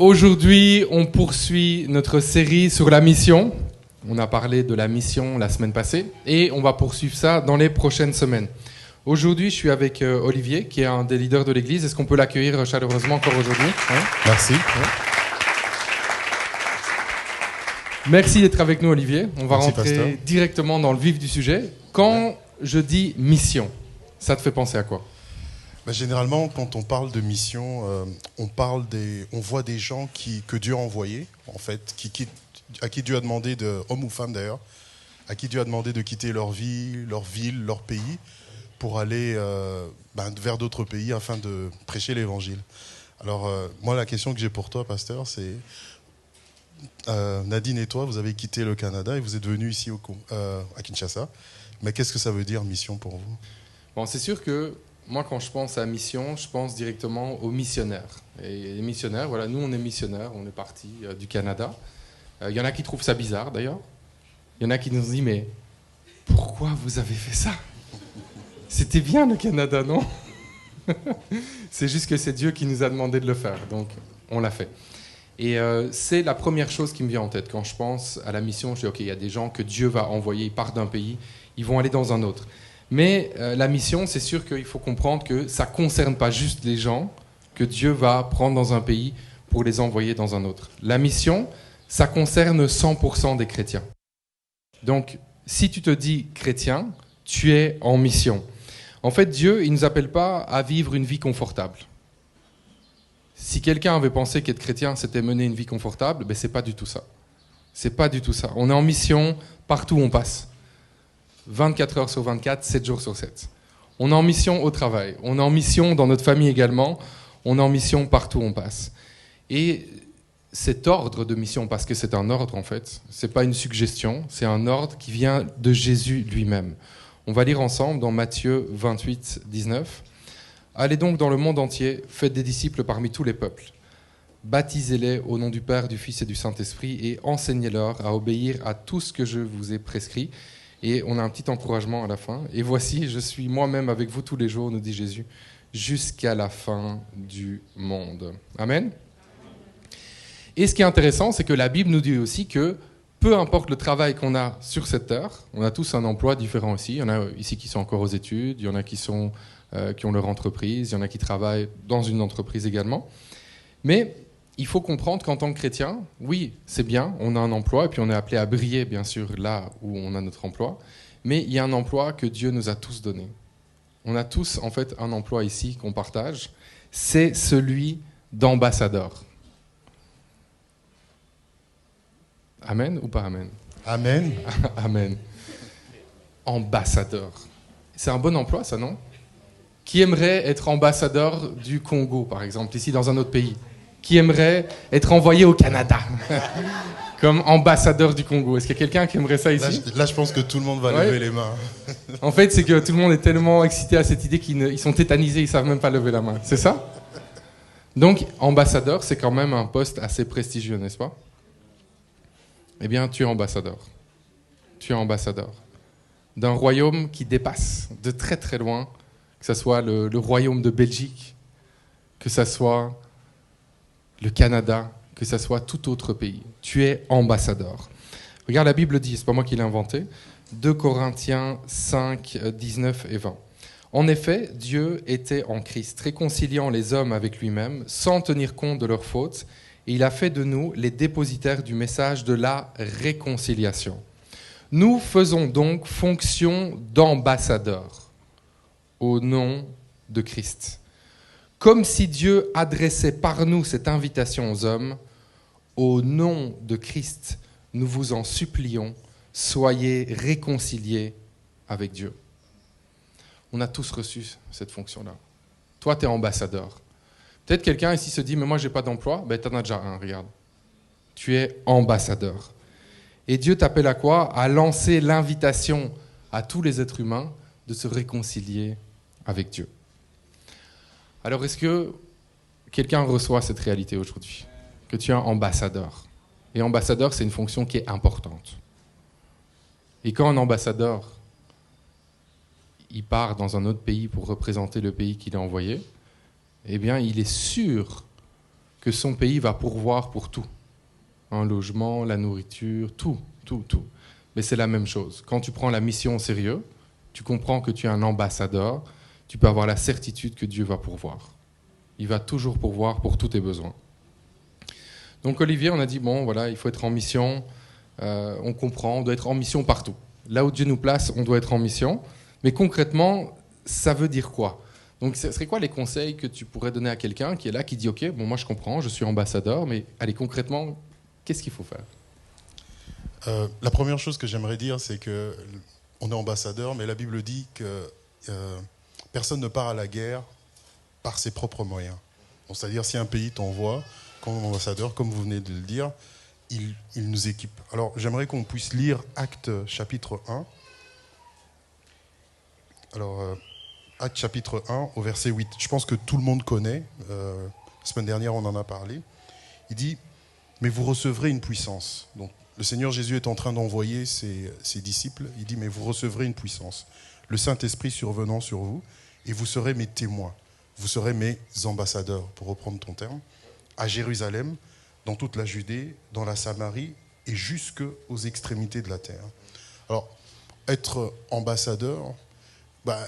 Aujourd'hui, on poursuit notre série sur la mission. On a parlé de la mission la semaine passée et on va poursuivre ça dans les prochaines semaines. Aujourd'hui, je suis avec Olivier, qui est un des leaders de l'Église. Est-ce qu'on peut l'accueillir chaleureusement encore aujourd'hui ? Merci. Merci d'être avec nous, Olivier. On va rentrer pasteur. directement dans le vif du sujet. Quand je dis mission, ça te fait penser à quoi ? Généralement, quand on parle de mission, on voit des gens que Dieu a envoyés, en fait, à qui Dieu a demandé, hommes ou femmes d'ailleurs, à qui Dieu a demandé de quitter leur vie, leur ville, leur pays, pour aller vers d'autres pays afin de prêcher l'évangile. Alors, moi, la question que j'ai pour toi, pasteur, c'est... Nadine et toi, vous avez quitté le Canada et vous êtes venus ici à Kinshasa. Mais qu'est-ce que ça veut dire, mission, pour vous ? Bon, c'est sûr que moi, quand je pense à mission, je pense directement aux missionnaires. Et les missionnaires, voilà, nous, on est missionnaires, on est partis du Canada. Il y en a qui trouvent ça bizarre, d'ailleurs. Il y en a qui nous disent, mais pourquoi vous avez fait ça ? C'était bien, le Canada, non ? C'est juste que c'est Dieu qui nous a demandé de le faire, donc on l'a fait. Et c'est la première chose qui me vient en tête. Quand je pense à la mission, je dis, OK, il y a des gens que Dieu va envoyer, ils partent d'un pays, ils vont aller dans un autre. Mais la mission, c'est sûr qu'il faut comprendre que ça ne concerne pas juste les gens que Dieu va prendre dans un pays pour les envoyer dans un autre. La mission, ça concerne 100% des chrétiens. Donc, si tu te dis chrétien, tu es en mission. En fait, Dieu, il ne nous appelle pas à vivre une vie confortable. Si quelqu'un avait pensé qu'être chrétien, c'était mener une vie confortable, ben c'est pas du tout ça. C'est pas du tout ça. On est en mission partout où on passe. 24 heures sur 24, 7 jours sur 7. On est en mission au travail. On est en mission dans notre famille également. On est en mission partout où on passe. Et cet ordre de mission, parce que c'est un ordre en fait, c'est pas une suggestion, c'est un ordre qui vient de Jésus lui-même. On va lire ensemble dans Matthieu 28, 19. Allez donc dans le monde entier, faites des disciples parmi tous les peuples. Baptisez-les au nom du Père, du Fils et du Saint-Esprit et enseignez-leur à obéir à tout ce que je vous ai prescrit. Et on a un petit encouragement à la fin. Et voici, je suis moi-même avec vous tous les jours, nous dit Jésus, jusqu'à la fin du monde. Amen. Et ce qui est intéressant, c'est que la Bible nous dit aussi que peu importe le travail qu'on a sur cette terre, on a tous un emploi différent aussi. Il y en a ici qui sont encore aux études, il y en a qui ont leur entreprise, il y en a qui travaillent dans une entreprise également. Mais il faut comprendre qu'en tant que chrétien, oui, c'est bien, on a un emploi, et puis on est appelé à briller, bien sûr, là où on a notre emploi, mais il y a un emploi que Dieu nous a tous donné. On a tous, en fait, un emploi ici qu'on partage, c'est celui d'ambassadeur. Amen ou pas amen ? Amen. Amen. Ambassadeur. C'est un bon emploi, ça, non ? Qui aimerait être ambassadeur du Congo, par exemple, ici dans un autre pays ? Qui aimerait être envoyé au Canada comme ambassadeur du Congo ? Est-ce qu'il y a quelqu'un qui aimerait ça ici ? Là, je pense que tout le monde va lever les mains. En fait, c'est que tout le monde est tellement excité à cette idée qu'ils sont tétanisés, ils ne savent même pas lever la main. C'est ça ? Donc, ambassadeur, c'est quand même un poste assez prestigieux, n'est-ce pas ? Eh bien, tu es ambassadeur. Tu es ambassadeur d'un royaume qui dépasse de très très loin, que ce soit le royaume de Belgique, que ce soit le Canada, que ce soit tout autre pays. Tu es ambassadeur. Regarde, la Bible dit, c'est pas moi qui l'ai inventé, 2 Corinthiens 5, 19 et 20. En effet, Dieu était en Christ, réconciliant les hommes avec lui-même, sans tenir compte de leurs fautes, et il a fait de nous les dépositaires du message de la réconciliation. Nous faisons donc fonction d'ambassadeurs au nom de Christ. Comme si Dieu adressait par nous cette invitation aux hommes, au nom de Christ, nous vous en supplions, soyez réconciliés avec Dieu. On a tous reçu cette fonction-là. Toi, tu es ambassadeur. Peut-être quelqu'un ici se dit, mais moi, je n'ai pas d'emploi. Ben, tu en as déjà un, regarde. Tu es ambassadeur. Et Dieu t'appelle à quoi ? À lancer l'invitation à tous les êtres humains de se réconcilier avec Dieu. Alors, est-ce que quelqu'un reçoit cette réalité aujourd'hui ? Que tu es un ambassadeur. Et ambassadeur, c'est une fonction qui est importante. Et quand un ambassadeur, il part dans un autre pays pour représenter le pays qu'il a envoyé, eh bien, il est sûr que son pays va pourvoir pour tout. Un logement, la nourriture, tout. Mais c'est la même chose. Quand tu prends la mission au sérieux, tu comprends que tu es un ambassadeur, tu peux avoir la certitude que Dieu va pourvoir. Il va toujours pourvoir pour tous tes besoins. Donc Olivier, on a dit, bon, voilà, il faut être en mission, on comprend, on doit être en mission partout. Là où Dieu nous place, on doit être en mission. Mais concrètement, ça veut dire quoi ? Donc, ce serait quoi les conseils que tu pourrais donner à quelqu'un qui est là, qui dit, OK, bon, moi je comprends, je suis ambassadeur, mais allez, concrètement, qu'est-ce qu'il faut faire ? La première chose que j'aimerais dire, c'est qu'on est ambassadeur, mais la Bible dit que personne ne part à la guerre par ses propres moyens. Donc, c'est-à-dire, si un pays t'envoie comme ambassadeur, comme vous venez de le dire, il nous équipe. Alors, j'aimerais qu'on puisse lire Actes chapitre 1. Alors, Actes chapitre 1 au verset 8. Je pense que tout le monde connaît. La semaine dernière, on en a parlé. Il dit, mais vous recevrez une puissance. Donc, le Seigneur Jésus est en train d'envoyer ses disciples. Il dit, mais vous recevrez une puissance. Le Saint-Esprit survenant sur vous, et vous serez mes témoins. Vous serez mes ambassadeurs, pour reprendre ton terme, à Jérusalem, dans toute la Judée, dans la Samarie, et jusqu'aux extrémités de la terre. Alors, être ambassadeur,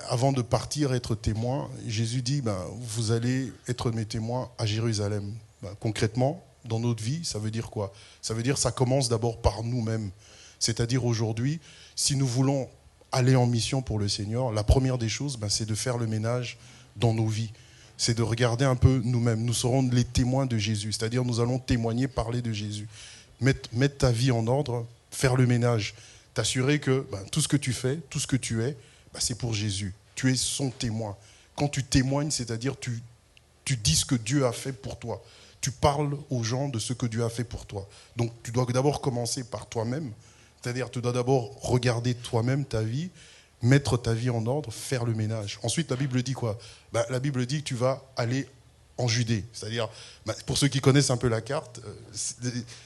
avant de partir, être témoin, Jésus dit, vous allez être mes témoins à Jérusalem. Concrètement, dans notre vie, ça veut dire quoi ? Ça veut dire que ça commence d'abord par nous-mêmes. C'est-à-dire aujourd'hui, si nous voulons aller en mission pour le Seigneur, la première des choses, c'est de faire le ménage dans nos vies. C'est de regarder un peu nous-mêmes. Nous serons les témoins de Jésus. C'est-à-dire nous allons témoigner, parler de Jésus. Mettre ta vie en ordre, faire le ménage. T'assurer que tout ce que tu fais, tout ce que tu es, c'est pour Jésus. Tu es son témoin. Quand tu témoignes, c'est-à-dire tu dis ce que Dieu a fait pour toi. Tu parles aux gens de ce que Dieu a fait pour toi. Donc tu dois d'abord commencer par toi-même. C'est-à-dire tu dois d'abord regarder toi-même ta vie, mettre ta vie en ordre, faire le ménage. Ensuite, la Bible dit quoi ? La Bible dit que tu vas aller en Judée. C'est-à-dire, pour ceux qui connaissent un peu la carte,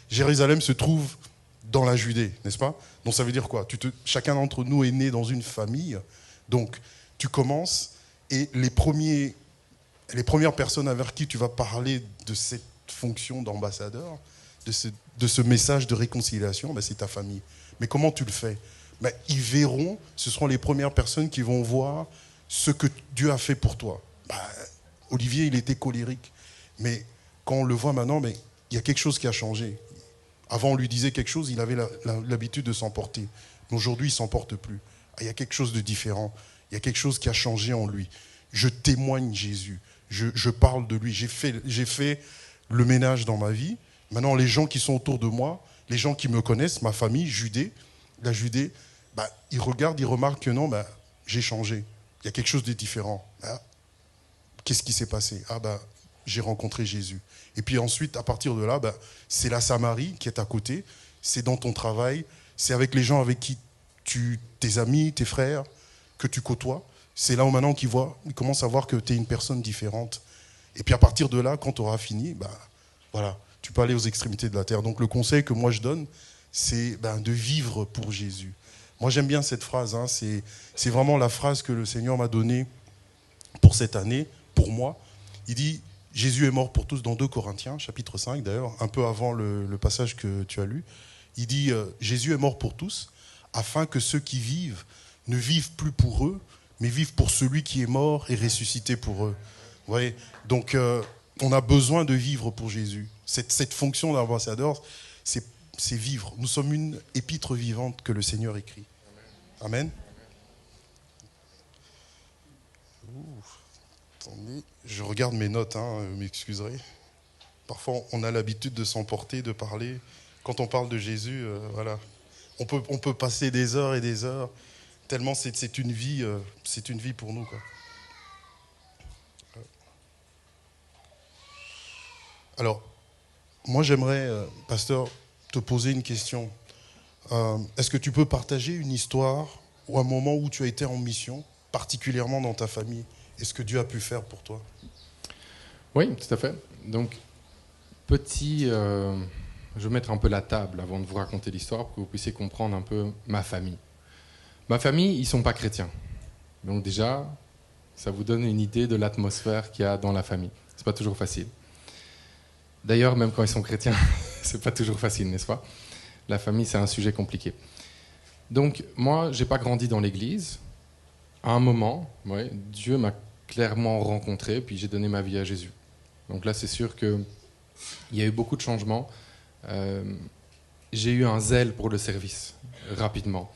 Jérusalem se trouve dans la Judée, n'est-ce pas ? Donc ça veut dire quoi ? Chacun d'entre nous est né dans une famille. Donc tu commences et les premières personnes avec qui tu vas parler de cette fonction d'ambassadeur, de ce message de réconciliation, c'est ta famille. Mais comment tu le fais ? Ils verront, ce seront les premières personnes qui vont voir ce que Dieu a fait pour toi. Olivier, il était colérique. Mais quand on le voit maintenant, il y a quelque chose qui a changé. Avant, on lui disait quelque chose, il avait l'habitude de s'emporter. Mais aujourd'hui, il ne s'emporte plus. Il y a quelque chose de différent. Il y a quelque chose qui a changé en lui. Je témoigne Jésus. Je parle de lui. J'ai fait le ménage dans ma vie. Maintenant, les gens qui sont autour de moi, les gens qui me connaissent, ma famille, la Judée, ils regardent, ils remarquent que non, j'ai changé. Il y a quelque chose de différent. Qu'est-ce qui s'est passé ? J'ai rencontré Jésus. Et puis ensuite, à partir de là, c'est la Samarie qui est à côté. C'est dans ton travail. C'est avec les gens avec qui tes amis, tes frères, que tu côtoies. C'est là où maintenant qu'ils commencent à voir que tu es une personne différente. Et puis à partir de là, quand tu auras fini, voilà, tu peux aller aux extrémités de la terre. Donc le conseil que moi je donne, c'est de vivre pour Jésus. Moi j'aime bien cette phrase. C'est vraiment la phrase que le Seigneur m'a donnée pour cette année, pour moi. Il dit, Jésus est mort pour tous dans 2 Corinthiens, chapitre 5 d'ailleurs, un peu avant le passage que tu as lu. Il dit, Jésus est mort pour tous, afin que ceux qui vivent ne vivent plus pour eux, mais vivent pour celui qui est mort et ressuscité pour eux. Vous voyez ? Donc, on a besoin de vivre pour Jésus. Cette fonction d'ambassadeur, c'est vivre. Nous sommes une épître vivante que le Seigneur écrit. Amen. Attendez, je regarde mes notes, vous m'excuserez. Parfois, on a l'habitude de s'emporter, de parler. Quand on parle de Jésus, voilà. On peut passer des heures et des heures, tellement c'est une vie pour nous, quoi. Alors, moi j'aimerais, pasteur, te poser une question. Est-ce que tu peux partager une histoire ou un moment où tu as été en mission, particulièrement dans ta famille, et ce que Dieu a pu faire pour toi ? Oui, tout à fait. Donc, je vais mettre un peu la table avant de vous raconter l'histoire pour que vous puissiez comprendre un peu ma famille. Ma famille, ils ne sont pas chrétiens. Donc déjà, ça vous donne une idée de l'atmosphère qu'il y a dans la famille. Ce n'est pas toujours facile. D'ailleurs, même quand ils sont chrétiens, c'est pas toujours facile, n'est-ce pas? La famille, c'est un sujet compliqué. Donc, moi, j'ai pas grandi dans l'église. À un moment, ouais, Dieu m'a clairement rencontré, puis j'ai donné ma vie à Jésus. Donc là, c'est sûr qu'il y a eu beaucoup de changements. J'ai eu un zèle pour le service, rapidement.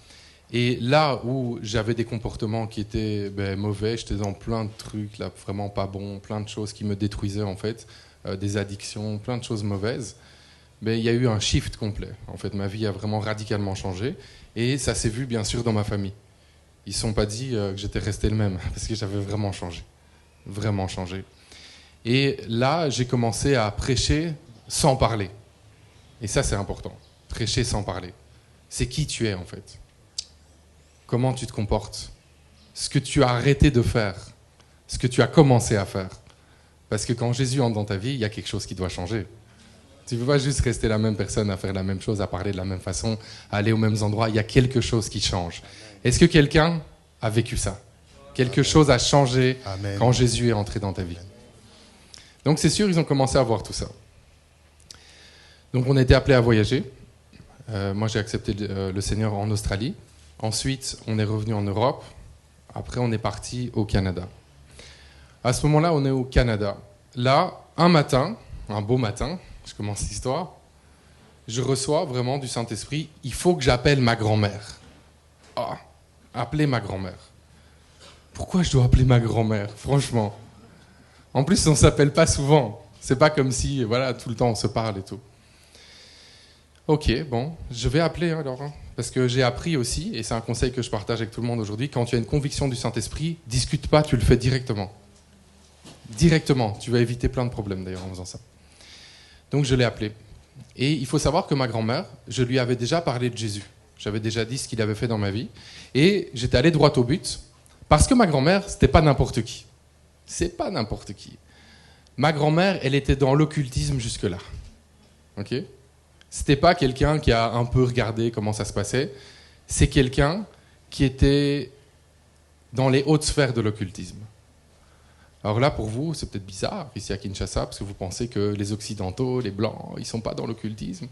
Et là où j'avais des comportements qui étaient mauvais, j'étais dans plein de trucs là, vraiment pas bons, plein de choses qui me détruisaient en fait, des addictions, plein de choses mauvaises. Il y a eu un shift complet. En fait, ma vie a vraiment radicalement changé. Et ça s'est vu bien sûr dans ma famille. Ils ne se sont pas dit que j'étais resté le même, parce que j'avais vraiment changé. Vraiment changé. Et là, j'ai commencé à prêcher sans parler. Et ça, c'est important. Prêcher sans parler. C'est qui tu es en fait. Comment tu te comportes, ce que tu as arrêté de faire, ce que tu as commencé à faire. Parce que quand Jésus entre dans ta vie, il y a quelque chose qui doit changer. Tu ne peux pas juste rester la même personne, à faire la même chose, à parler de la même façon, à aller aux mêmes endroits. Il y a quelque chose qui change. Est-ce que quelqu'un a vécu ça? Quelque chose a changé quand Jésus est entré dans ta vie. Donc c'est sûr, ils ont commencé à voir tout ça. Donc on a été appelés à voyager. Moi j'ai accepté le Seigneur en Australie. Ensuite, on est revenu en Europe. Après, on est parti au Canada. À ce moment-là, on est au Canada. Là, un matin, un beau matin, je commence l'histoire, je reçois vraiment du Saint-Esprit, il faut que j'appelle ma grand-mère. Ah, appeler ma grand-mère. Pourquoi je dois appeler ma grand-mère, franchement? En plus, on ne s'appelle pas souvent. C'est pas comme si, voilà, tout le temps on se parle et tout. Ok, bon, je vais appeler alors. Parce que j'ai appris aussi, et c'est un conseil que je partage avec tout le monde aujourd'hui, quand tu as une conviction du Saint-Esprit, discute pas, tu le fais directement. Directement, tu vas éviter plein de problèmes d'ailleurs en faisant ça. Donc je l'ai appelé. Et il faut savoir que ma grand-mère, je lui avais déjà parlé de Jésus. J'avais déjà dit ce qu'il avait fait dans ma vie. Et j'étais allé droit au but, parce que ma grand-mère, c'était pas n'importe qui. C'est pas n'importe qui. Ma grand-mère, elle était dans l'occultisme jusque-là. Ok ? C'était pas quelqu'un qui a un peu regardé comment ça se passait. C'est quelqu'un qui était dans les hautes sphères de l'occultisme. Alors là, pour vous, c'est peut-être bizarre, ici à Kinshasa, parce que vous pensez que les Occidentaux, les Blancs, ils sont pas dans l'occultisme.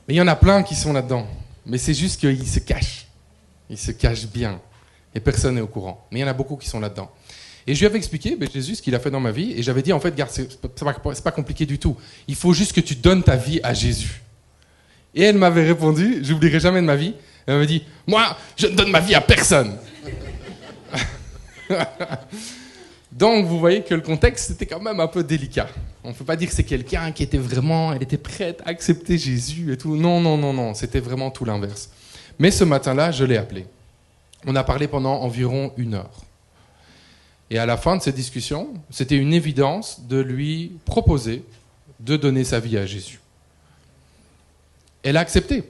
Mais il y en a plein qui sont là-dedans. Mais c'est juste qu'ils se cachent. Ils se cachent bien. Et personne n'est au courant. Mais il y en a beaucoup qui sont là-dedans. Et je lui avais expliqué Jésus ce qu'il a fait dans ma vie. Et j'avais dit, en fait, regarde, c'est pas compliqué du tout. Il faut juste que tu donnes ta vie à Jésus. Et elle m'avait répondu, j'oublierai jamais de ma vie, elle m'avait dit, moi, je ne donne ma vie à personne. Donc, vous voyez que le contexte, c'était quand même un peu délicat. On ne peut pas dire que c'est quelqu'un qui était vraiment, elle était prête à accepter Jésus et tout. Non, non, non, non, c'était vraiment tout l'inverse. Mais ce matin-là, je l'ai appelé. On a parlé pendant environ 1 heure. Et à la fin de cette discussion, c'était une évidence de lui proposer de donner sa vie à Jésus. Elle a accepté.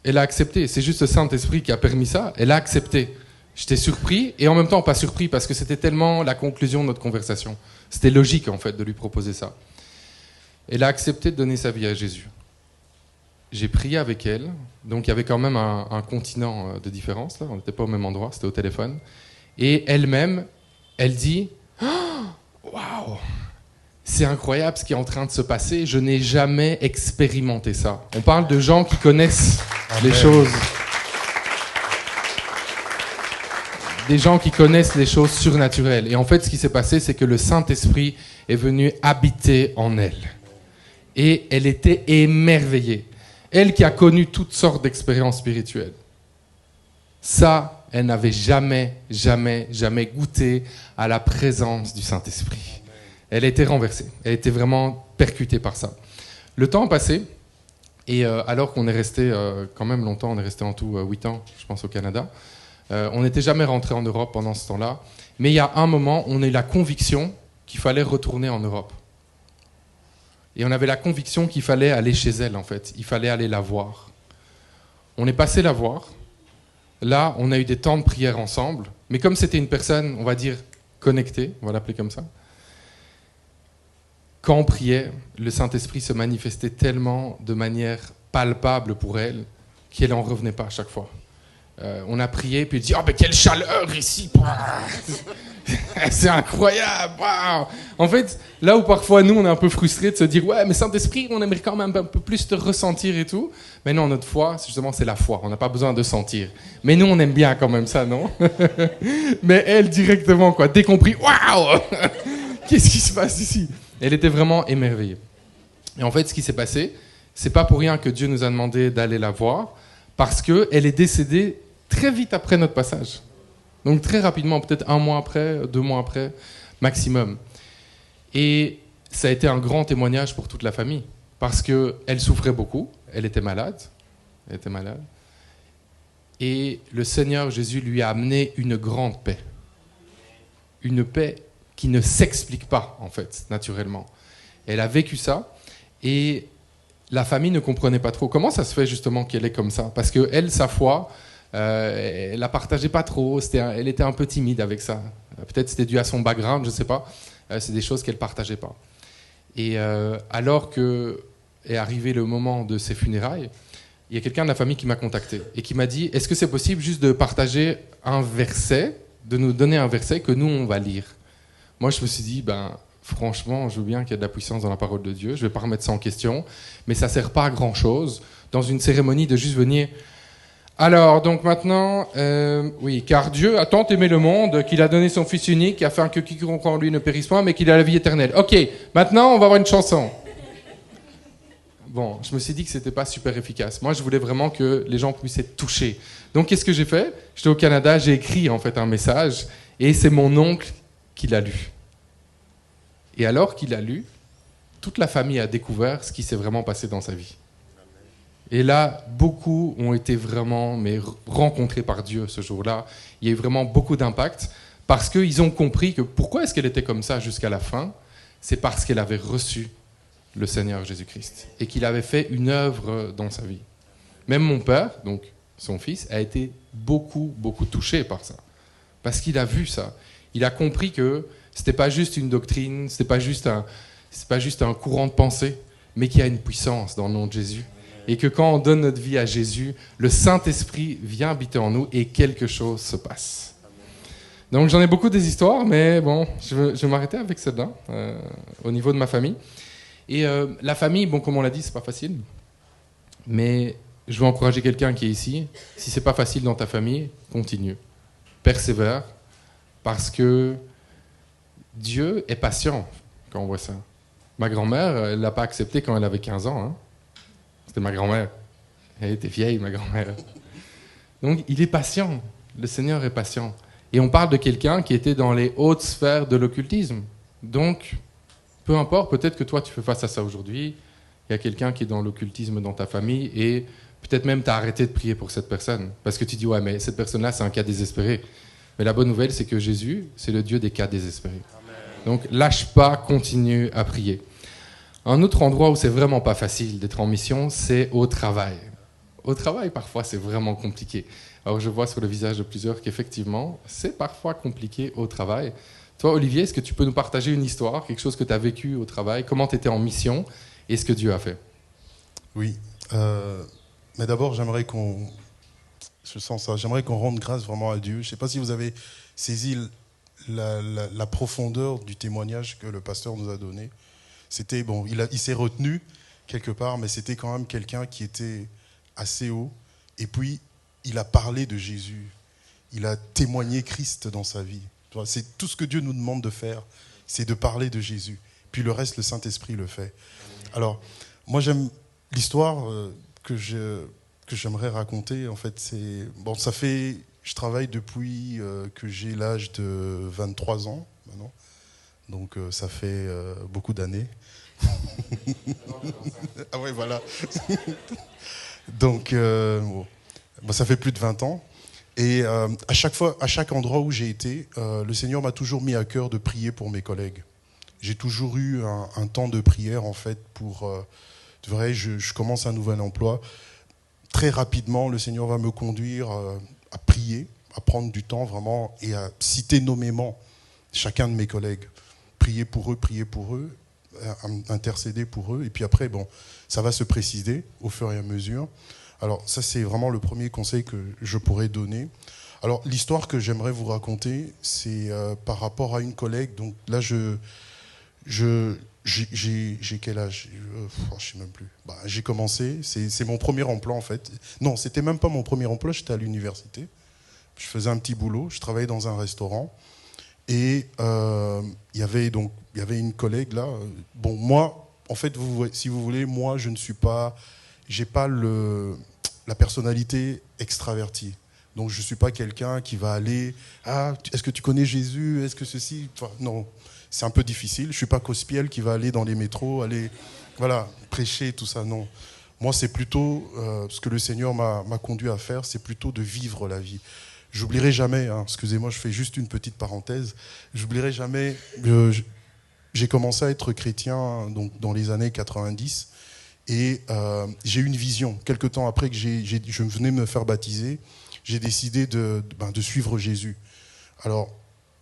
Elle a accepté. C'est juste le Saint-Esprit qui a permis ça. Elle a accepté. J'étais surpris et en même temps pas surpris parce que c'était tellement la conclusion de notre conversation. C'était logique en fait de lui proposer ça. Elle a accepté de donner sa vie à Jésus. J'ai prié avec elle. Donc il y avait quand même un continent de différence. Là. On n'était pas au même endroit, c'était au téléphone. Et elle-même, elle dit « Waouh !» C'est incroyable ce qui est en train de se passer. Je n'ai jamais expérimenté ça. On parle de gens qui connaissent les choses. Des gens qui connaissent les choses surnaturelles. Et en fait, ce qui s'est passé, c'est que le Saint-Esprit est venu habiter en elle. Et elle était émerveillée. Elle qui a connu toutes sortes d'expériences spirituelles. Ça, elle n'avait jamais goûté à la présence du Saint-Esprit. Elle a été renversée. Elle était vraiment percutée par ça. Le temps a passé, et alors qu'on est resté quand même longtemps, on est resté en tout 8 ans, je pense, au Canada, on n'était jamais rentré en Europe pendant ce temps-là, mais il y a un moment, on a eu la conviction qu'il fallait retourner en Europe. Et on avait la conviction qu'il fallait aller chez elle, en fait. Il fallait aller la voir. On est passé la voir. Là, on a eu des temps de prière ensemble, mais comme c'était une personne, on va dire, connectée, on va l'appeler comme ça, quand on priait, le Saint-Esprit se manifestait tellement de manière palpable pour elle qu'elle n'en revenait pas à chaque fois. On a prié, puis elle dit « Oh, mais quelle chaleur ici !» C'est incroyable, waouh. En fait, là où parfois nous on est un peu frustrés de se dire ouais mais Saint-Esprit on aimerait quand même un peu plus te ressentir et tout, mais non, notre foi justement c'est la foi, on n'a pas besoin de sentir, mais nous on aime bien quand même ça, non? Mais elle directement quoi, dès qu'on prie, waouh. Qu'est-ce qui se passe ici? Elle était vraiment émerveillée. Et en fait ce qui s'est passé, c'est pas pour rien que Dieu nous a demandé d'aller la voir, parce qu'elle est décédée très vite après notre passage. Donc très rapidement, peut-être 1 mois après, 2 mois après, maximum. Et ça a été un grand témoignage pour toute la famille, parce qu'elle souffrait beaucoup, elle était malade, et le Seigneur Jésus lui a amené une grande paix. Une paix qui ne s'explique pas, en fait, naturellement. Elle a vécu ça, et la famille ne comprenait pas trop. Comment ça se fait justement qu'elle est comme ça? Parce qu'elle, sa foi... elle la partageait pas trop, elle était un peu timide avec ça. Peut-être c'était dû à son background, je sais pas. C'est des choses qu'elle partageait pas. Et alors que est arrivé le moment de ses funérailles, il y a quelqu'un de la famille qui m'a contacté et qui m'a dit est-ce que c'est possible juste de partager un verset, de nous donner un verset que nous on va lire? Moi je me suis dit franchement je veux bien qu'il y ait de la puissance dans la parole de Dieu, je vais pas remettre ça en question, mais ça sert pas à grand chose dans une cérémonie de juste venir. Alors, donc maintenant, oui, car Dieu a tant aimé le monde qu'il a donné son Fils unique afin que quiconque en lui ne périsse point, mais qu'il ait la vie éternelle. Ok, maintenant on va avoir une chanson. Bon, je me suis dit que c'était pas super efficace. Moi, je voulais vraiment que les gens puissent être touchés. Donc, qu'est-ce que j'ai fait? J'étais au Canada, j'ai écrit en fait un message, et c'est mon oncle qui l'a lu. Et alors qu'il l'a lu, toute la famille a découvert ce qui s'est vraiment passé dans sa vie. Et là, beaucoup ont été vraiment rencontrés par Dieu ce jour-là. Il y a eu vraiment beaucoup d'impact parce qu'ils ont compris que pourquoi est-ce qu'elle était comme ça jusqu'à la fin? C'est parce qu'elle avait reçu le Seigneur Jésus-Christ et qu'il avait fait une œuvre dans sa vie. Même mon père, donc son fils, a été beaucoup touché par ça parce qu'il a vu ça. Il a compris que c'était pas juste une doctrine, c'est pas juste un courant de pensée, mais qu'il y a une puissance dans le nom de Jésus. Et que quand on donne notre vie à Jésus, le Saint-Esprit vient habiter en nous et quelque chose se passe. Donc j'en ai beaucoup des histoires, mais bon, je vais m'arrêter avec celle-là, au niveau de ma famille. Et la famille, bon, comme on l'a dit, c'est pas facile. Mais je veux encourager quelqu'un qui est ici. Si c'est pas facile dans ta famille, continue. Persévère, parce que Dieu est patient quand on voit ça. Ma grand-mère, elle l'a pas accepté quand elle avait 15 ans, hein. C'était ma grand-mère. Elle était vieille, ma grand-mère. Donc, il est patient. Le Seigneur est patient. Et on parle de quelqu'un qui était dans les hautes sphères de l'occultisme. Donc, peu importe, peut-être que toi, tu fais face à ça aujourd'hui. Il y a quelqu'un qui est dans l'occultisme dans ta famille et peut-être même tu as arrêté de prier pour cette personne. Parce que tu dis, ouais, mais cette personne-là, c'est un cas désespéré. Mais la bonne nouvelle, c'est que Jésus, c'est le Dieu des cas désespérés. Donc, lâche pas, continue à prier. Un autre endroit où c'est vraiment pas facile d'être en mission, c'est au travail. Au travail, parfois, c'est vraiment compliqué. Alors, je vois sur le visage de plusieurs qu'effectivement, c'est parfois compliqué au travail. Toi, Olivier, est-ce que tu peux nous partager une histoire, quelque chose que tu as vécu au travail, comment tu étais en mission et ce que Dieu a fait? Oui, mais d'abord, j'aimerais qu'on rende grâce vraiment à Dieu. Je ne sais pas si vous avez saisi la profondeur du témoignage que le pasteur nous a donné. C'était bon, il s'est retenu quelque part, mais c'était quand même quelqu'un qui était assez haut. Et puis, il a parlé de Jésus. Il a témoigné Christ dans sa vie. C'est tout ce que Dieu nous demande de faire, c'est de parler de Jésus. Puis le reste, le Saint-Esprit le fait. Alors, moi, j'aime l'histoire que j'aimerais raconter. En fait, je travaille depuis que j'ai l'âge de 23 ans maintenant. Donc, ça fait beaucoup d'années. Ah ouais, voilà. Donc, ça fait plus de 20 ans. Et à chaque endroit où j'ai été, le Seigneur m'a toujours mis à cœur de prier pour mes collègues. J'ai toujours eu un temps de prière, en fait, pour... je commence un nouvel emploi. Très rapidement, le Seigneur va me conduire à prier, à prendre du temps vraiment et à citer nommément chacun de mes collègues. Prier pour eux, intercéder pour eux. Et puis après, bon, ça va se préciser au fur et à mesure. Alors ça, c'est vraiment le premier conseil que je pourrais donner. Alors, l'histoire que j'aimerais vous raconter, c'est par rapport à une collègue. Donc là, j'ai quel âge? Je ne sais même plus. J'ai commencé, c'est mon premier emploi en fait. Non, c'était même pas mon premier emploi, j'étais à l'université. Je faisais un petit boulot, je travaillais dans un restaurant. Et il y avait une collègue là. Bon, moi, en fait, si vous voulez, moi, j'ai pas la personnalité extravertie. Donc, je suis pas quelqu'un qui va aller. Ah, est-ce que tu connais Jésus? Est-ce que ceci? Enfin, non, c'est un peu difficile. Je suis pas Cospiel qui va aller dans les métros, voilà, prêcher tout ça. Non, moi, c'est plutôt ce que le Seigneur m'a conduit à faire, c'est plutôt de vivre la vie. J'oublierai jamais, excusez-moi, je fais juste une petite parenthèse, j'oublierai jamais, j'ai commencé à être chrétien donc, dans les années 90 et j'ai eu une vision. Quelque temps après que je venais me faire baptiser, j'ai décidé de suivre Jésus. Alors,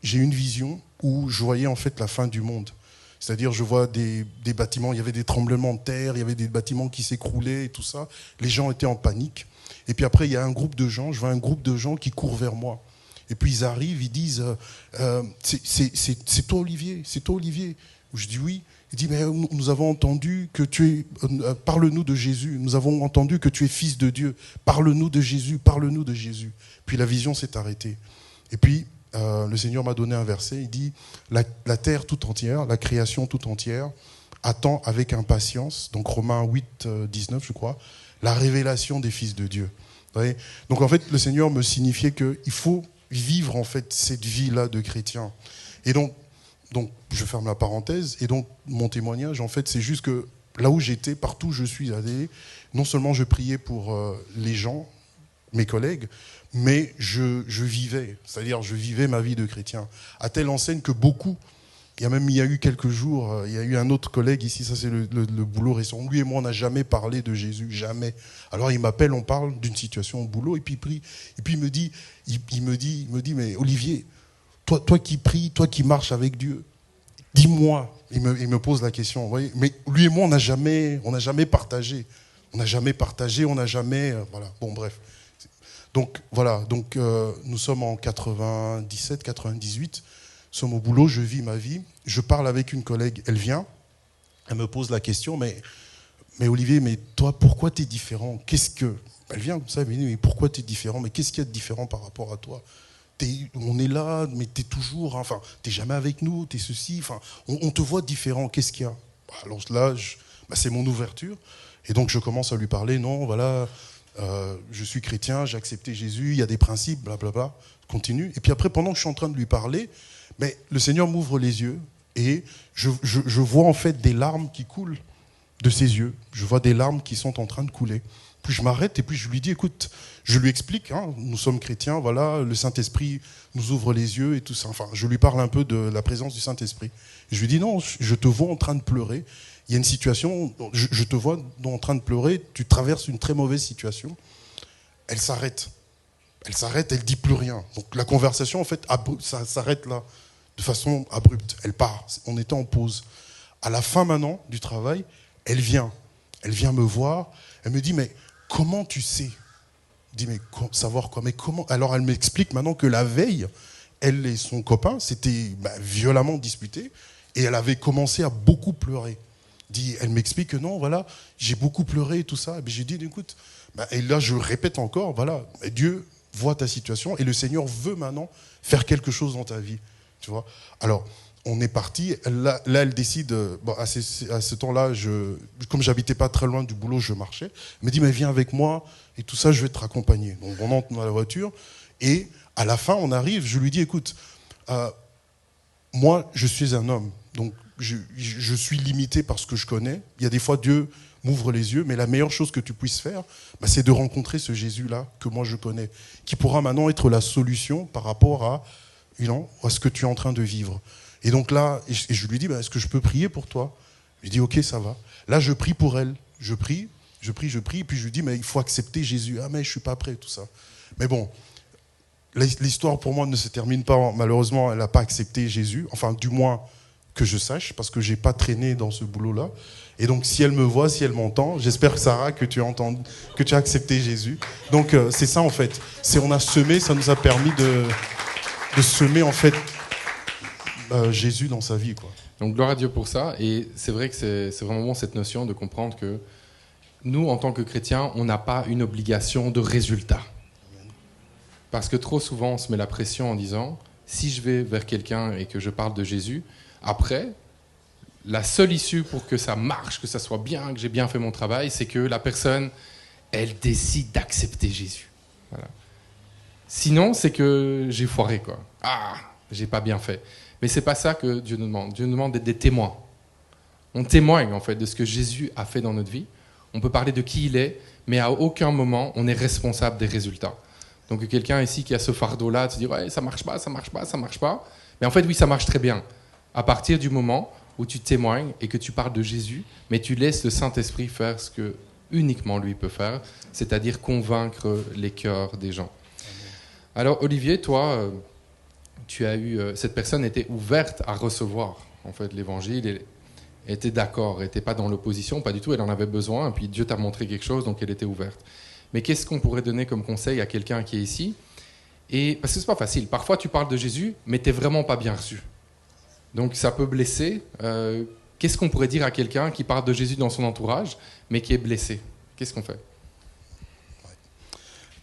j'ai eu une vision où je voyais en fait la fin du monde. C'est-à-dire, je vois des bâtiments, il y avait des tremblements de terre, il y avait des bâtiments qui s'écroulaient et tout ça. Les gens étaient en panique. Et puis après, il y a un groupe de gens, je vois un groupe de gens qui courent vers moi. Et puis ils arrivent, ils disent c'est toi Olivier, c'est toi Olivier. Je dis oui. Il dit mais nous avons entendu que tu es, parle-nous de Jésus. Nous avons entendu que tu es fils de Dieu. Parle-nous de Jésus, parle-nous de Jésus. Puis la vision s'est arrêtée. Et puis le Seigneur m'a donné un verset. Il dit la terre tout entière, la création tout entière attend avec impatience. Donc Romains 8, 19 je crois. La révélation des fils de Dieu. Vous voyez ? Donc en fait, le Seigneur me signifiait qu'il faut vivre en fait cette vie-là de chrétien. Et donc, je ferme la parenthèse. Et donc, mon témoignage, en fait, c'est juste que là où j'étais, partout où je suis allé, non seulement je priais pour les gens, mes collègues, mais je vivais. C'est-à-dire, je vivais ma vie de chrétien. À telle enseigne que beaucoup... Il y a eu quelques jours, il y a eu un autre collègue ici, ça c'est le boulot récent. Lui et moi, on n'a jamais parlé de Jésus, jamais. Alors il m'appelle, on parle d'une situation au boulot, et puis il me dit, mais Olivier, toi qui pries, toi qui marches avec Dieu, dis-moi. Il me pose la question, vous voyez. Mais lui et moi, on n'a jamais partagé, voilà. Bon bref. Donc voilà, nous sommes en 97, 98. Sommes au boulot, je vis ma vie, je parle avec une collègue, elle vient, elle me pose la question, mais Olivier, mais toi, pourquoi tu es différent? Elle vient comme ça, elle me dit, mais pourquoi tu es différent? Mais qu'est-ce qu'il y a de différent par rapport à toi? On est là, mais tu es toujours, enfin, tu n'es jamais avec nous, tu es ceci, enfin, on te voit différent, qu'est-ce qu'il y a? Alors là, c'est mon ouverture, et donc je commence à lui parler, non, voilà, je suis chrétien, j'ai accepté Jésus, il y a des principes, blablabla, continue. Et puis après, pendant que je suis en train de lui parler, mais le Seigneur m'ouvre les yeux et je vois en fait des larmes qui coulent de ses yeux. Je vois des larmes qui sont en train de couler. Puis je m'arrête et puis je lui dis, écoute, je lui explique, nous sommes chrétiens, voilà, le Saint-Esprit nous ouvre les yeux et tout ça. Enfin, je lui parle un peu de la présence du Saint-Esprit. Je lui dis, non, je te vois en train de pleurer. Il y a une situation, je te vois en train de pleurer, tu traverses une très mauvaise situation. Elle s'arrête. Elle dit plus rien. Donc la conversation, en fait, ça s'arrête là, de façon abrupte. Elle part. On était en pause. À la fin maintenant du travail, elle vient me voir. Elle me dit, mais comment tu sais? Je dis, mais savoir quoi? Mais comment? Alors elle m'explique maintenant que la veille, elle et son copain s'étaient violemment disputés et elle avait commencé à beaucoup pleurer. Elle m'explique que non, voilà, j'ai beaucoup pleuré et tout ça. Et j'ai dit, écoute, et là je répète encore, voilà, Dieu voit ta situation et le Seigneur veut maintenant faire quelque chose dans ta vie. Tu vois? Alors, on est parti. Là, elle décide, à ce temps-là, comme j'habitais pas très loin du boulot, je marchais. Elle me dit, mais viens avec moi et tout ça, je vais te raccompagner. Donc on entre dans la voiture et à la fin, on arrive, je lui dis, écoute, moi, je suis un homme, donc je suis limité par ce que je connais. Il y a des fois, Dieu m'ouvre les yeux, mais la meilleure chose que tu puisses faire, c'est de rencontrer ce Jésus-là que moi je connais, qui pourra maintenant être la solution par rapport à ce que tu es en train de vivre. Et donc là, je lui dis, est-ce que je peux prier pour toi? Je dis, ok, ça va. Là, je prie pour elle. Je prie, et puis je lui dis, mais il faut accepter Jésus. Ah, mais je ne suis pas prêt, tout ça. Mais bon, l'histoire pour moi ne se termine pas. Malheureusement, elle n'a pas accepté Jésus. Enfin, du moins, que je sache, parce que je n'ai pas traîné dans ce boulot-là. Et donc, si elle me voit, si elle m'entend, j'espère, Sarah, que tu as accepté Jésus. Donc, c'est ça, en fait. On a semé, ça nous a permis de semer, en fait, Jésus dans sa vie, quoi. Donc, gloire à Dieu pour ça. Et c'est vrai que c'est vraiment bon, cette notion de comprendre que nous, en tant que chrétiens, on n'a pas une obligation de résultat. Parce que trop souvent, on se met la pression en disant, si je vais vers quelqu'un et que je parle de Jésus, après, la seule issue pour que ça marche, que ça soit bien, que j'ai bien fait mon travail, c'est que la personne, elle décide d'accepter Jésus. Voilà. Sinon, c'est que j'ai foiré, quoi. Ah, j'ai pas bien fait. Mais c'est pas ça que Dieu nous demande. Dieu nous demande d'être des témoins. On témoigne, en fait, de ce que Jésus a fait dans notre vie. On peut parler de qui il est, mais à aucun moment, on est responsable des résultats. Donc quelqu'un ici qui a ce fardeau-là, de se dire ouais, ça marche pas, ça marche pas, ça marche pas. Mais en fait, oui, ça marche très bien. À partir du moment où tu témoignes et que tu parles de Jésus, mais tu laisses le Saint-Esprit faire ce que uniquement lui peut faire, c'est-à-dire convaincre les cœurs des gens. Alors Olivier, toi, tu as eu cette personne était ouverte à recevoir en fait l'évangile, elle était d'accord, elle n'était pas dans l'opposition, pas du tout, elle en avait besoin, et puis Dieu t'a montré quelque chose, donc elle était ouverte. Mais qu'est-ce qu'on pourrait donner comme conseil à quelqu'un qui est ici? Et parce que c'est pas facile. Parfois, tu parles de Jésus, mais tu n'es vraiment pas bien reçu. Donc, ça peut blesser. Qu'est-ce qu'on pourrait dire à quelqu'un qui parle de Jésus dans son entourage, mais qui est blessé? Qu'est-ce qu'on fait?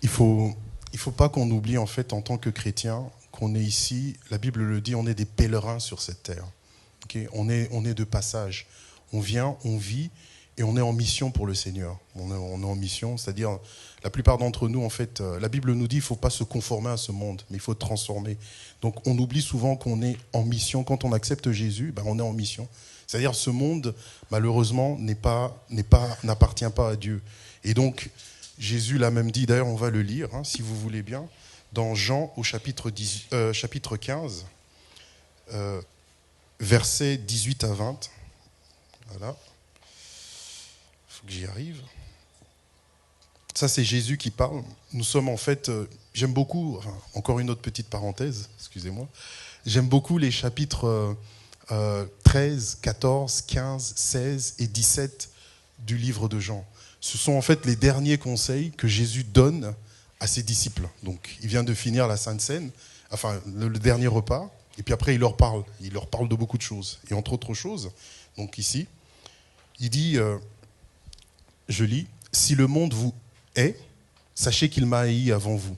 Il faut pas qu'on oublie, en fait, en tant que chrétien, qu'on est ici, la Bible le dit, on est des pèlerins sur cette terre. Okay? On est de passage. On vient, on vit, et on est en mission pour le Seigneur. On est en mission, c'est-à-dire, la plupart d'entre nous, en fait, la Bible nous dit qu'il ne faut pas se conformer à ce monde, mais il faut transformer. Donc, on oublie souvent qu'on est en mission. Quand on accepte Jésus, on est en mission. C'est-à-dire, ce monde, malheureusement, n'appartient pas à Dieu. Et donc, Jésus l'a même dit, d'ailleurs, on va le lire, si vous voulez bien, dans Jean, au chapitre 15, versets 18 à 20. Voilà. Il faut que j'y arrive. Ça, c'est Jésus qui parle. Nous sommes en fait, j'aime beaucoup, encore une autre petite parenthèse, excusez-moi, j'aime beaucoup les chapitres 13, 14, 15, 16 et 17 du livre de Jean. Ce sont en fait les derniers conseils que Jésus donne à ses disciples. Donc, il vient de finir la Sainte Seine, enfin, le dernier repas, et puis après, il leur parle. Il leur parle de beaucoup de choses. Et entre autres choses, donc ici, il dit... Je lis, « Si le monde vous hait, sachez qu'il m'a haï avant vous.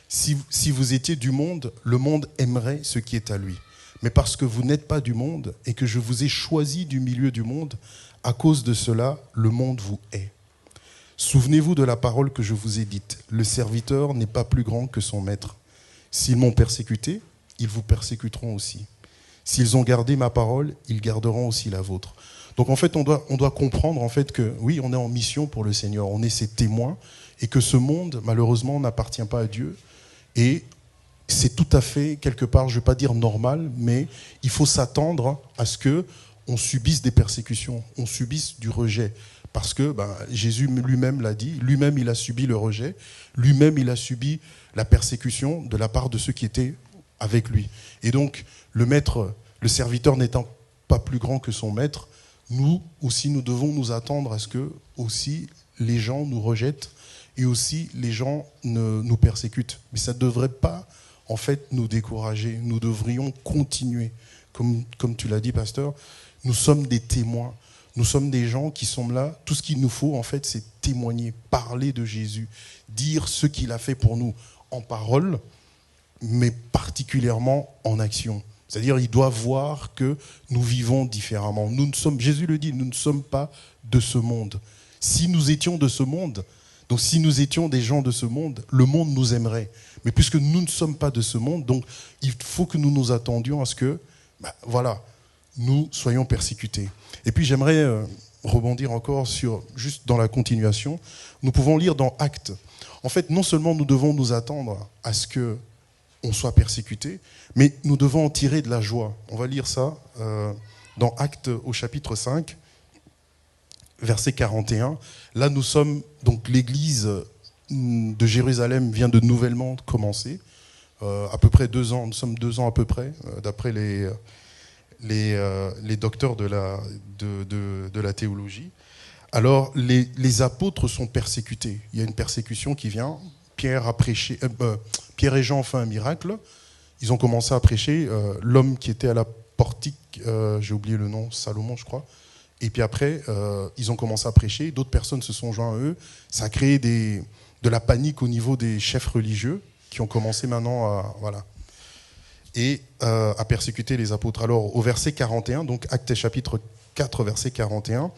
Si vous étiez du monde, le monde aimerait ce qui est à lui. Mais parce que vous n'êtes pas du monde et que je vous ai choisi du milieu du monde, à cause de cela, le monde vous hait. Souvenez-vous de la parole que je vous ai dite. Le serviteur n'est pas plus grand que son maître. S'ils m'ont persécuté, ils vous persécuteront aussi. S'ils ont gardé ma parole, ils garderont aussi la vôtre. » Donc en fait, on doit comprendre en fait que oui, on est en mission pour le Seigneur, on est ses témoins et que ce monde, malheureusement, n'appartient pas à Dieu. Et c'est tout à fait, quelque part, je ne vais pas dire normal, mais il faut s'attendre à ce qu'on subisse des persécutions, on subisse du rejet. Parce que Jésus lui-même l'a dit, lui-même il a subi le rejet, lui-même il a subi la persécution de la part de ceux qui étaient avec lui. Et donc, le maître, le serviteur n'étant pas plus grand que son maître, nous aussi, nous devons nous attendre à ce que aussi les gens nous rejettent et aussi les gens nous persécutent. Mais ça ne devrait pas, en fait, nous décourager. Nous devrions continuer. Comme tu l'as dit, pasteur, nous sommes des témoins. Nous sommes des gens qui sont là. Tout ce qu'il nous faut, en fait, c'est témoigner, parler de Jésus, dire ce qu'il a fait pour nous en parole, mais particulièrement en action. C'est-à-dire, il doit voir que nous vivons différemment. Jésus le dit, nous ne sommes pas de ce monde. Si nous étions de ce monde, donc si nous étions des gens de ce monde, le monde nous aimerait. Mais puisque nous ne sommes pas de ce monde, donc il faut que nous nous attendions à ce que, nous soyons persécutés. Et puis j'aimerais rebondir encore juste dans la continuation. Nous pouvons lire dans Actes. En fait, non seulement nous devons nous attendre à ce que on soit persécuté, mais nous devons en tirer de la joie. On va lire ça dans Actes au chapitre 5, verset 41. Là, nous sommes, donc l'église de Jérusalem vient de nouvellement commencer, à peu près 2 ans, nous sommes 2 ans à peu près, d'après les docteurs de la théologie. Alors, les apôtres sont persécutés. Il y a une persécution qui vient. Pierre et Jean ont fait un miracle. Ils ont commencé à prêcher. L'homme qui était à la portique, j'ai oublié le nom, Salomon, je crois. Et puis après, ils ont commencé à prêcher. D'autres personnes se sont joints à eux. Ça a créé de la panique au niveau des chefs religieux qui ont commencé maintenant à persécuter les apôtres. Alors, au verset 41, donc Actes chapitre 4, verset 41,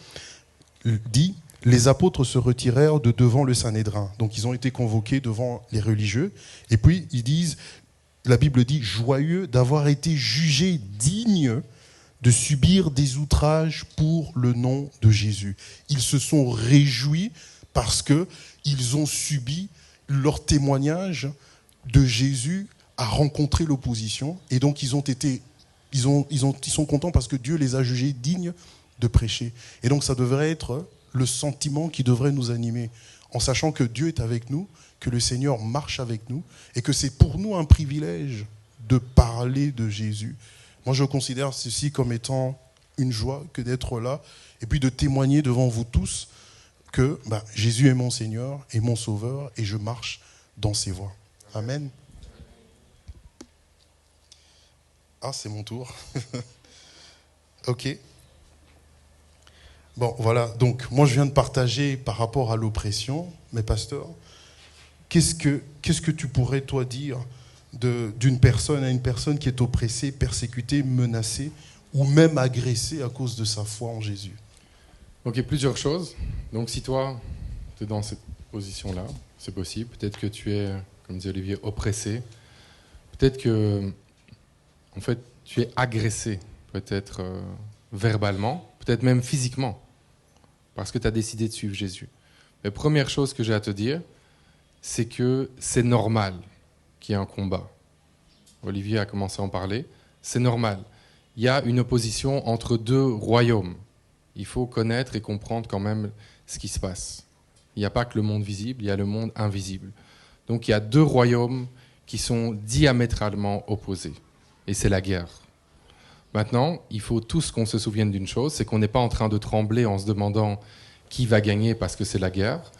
dit « Les apôtres se retirèrent de devant le Sanhédrin ». Donc, ils ont été convoqués devant les religieux. Et puis, ils disent, la Bible dit « Joyeux d'avoir été jugés dignes de subir des outrages pour le nom de Jésus ». Ils se sont réjouis parce qu'ils ont subi leur témoignage de Jésus à rencontrer l'opposition. Et donc, ils sont contents parce que Dieu les a jugés dignes de prêcher. Et donc, ça devrait être le sentiment qui devrait nous animer, en sachant que Dieu est avec nous, que le Seigneur marche avec nous, et que c'est pour nous un privilège de parler de Jésus. Moi, je considère ceci comme étant une joie que d'être là, et puis de témoigner devant vous tous que Jésus est mon Seigneur et mon Sauveur, et je marche dans ses voies. Amen. Ah, c'est mon tour. Ok. Bon, voilà. Donc, moi, je viens de partager par rapport à l'oppression. Mais pasteur, qu'est-ce que tu pourrais, toi, dire d'une personne à une personne qui est oppressée, persécutée, menacée ou même agressée à cause de sa foi en Jésus? Ok, plusieurs choses. Donc, si toi, tu es dans cette position-là, c'est possible. Peut-être que tu es, comme disait Olivier, oppressé. Peut-être que, en fait, tu es agressé, peut-être verbalement, peut-être même physiquement, parce que tu as décidé de suivre Jésus. Mais première chose que j'ai à te dire, c'est que c'est normal qu'il y ait un combat. Olivier a commencé à en parler. C'est normal. Il y a une opposition entre deux royaumes. Il faut connaître et comprendre quand même ce qui se passe. Il n'y a pas que le monde visible, il y a le monde invisible. Donc il y a deux royaumes qui sont diamétralement opposés. Et c'est la guerre. Maintenant, il faut tous qu'on se souvienne d'une chose, c'est qu'on n'est pas en train de trembler en se demandant qui va gagner parce que c'est la guerre.